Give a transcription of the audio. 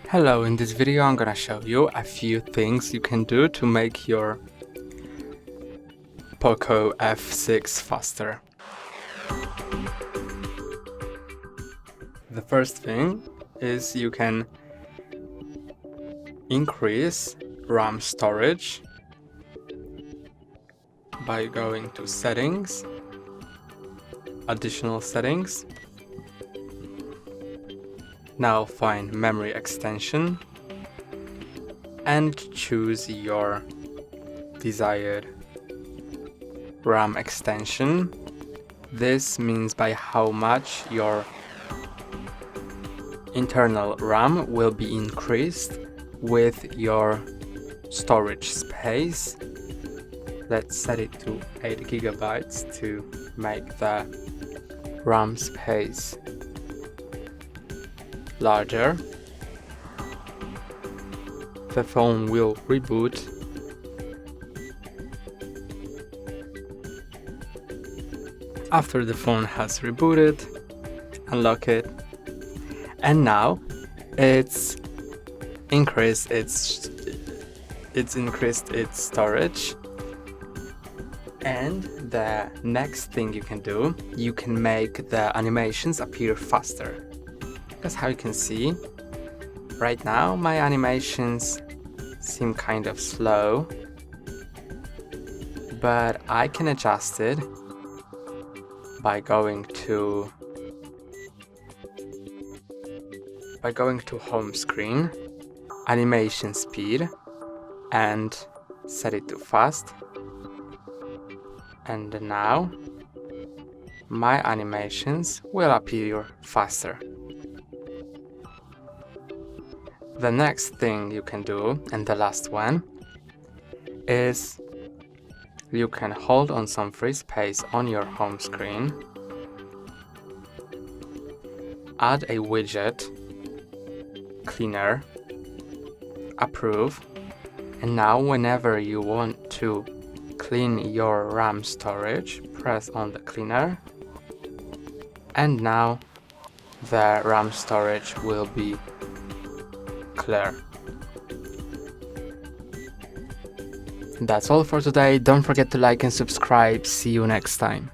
Hello, in this video I'm gonna show you a few things you can do to make your POCO F6 faster. The first thing is you can increase RAM storage by going to settings, additional settings. Now find memory extension and choose your desired RAM extension. This means by how much your internal RAM will be increased with your storage space. Let's set it to 8 GB to make the RAM space larger. The phone will reboot. After the phone has rebooted, unlock it, and now it's increased its storage. And the next thing you can do, you can make the animations appear faster. That's how you can see. Right now my animations seem kind of slow, but I can adjust it by going to home screen, animation speed, and set it to fast. And now my animations will appear faster. The next thing you can do, and the last one, is you can hold on some free space on your home screen, add a widget, cleaner, approve, and now whenever you want to clean your RAM storage, press on the cleaner, and now the RAM storage will be clear. That's all for today. Don't forget to like and subscribe. See you next time.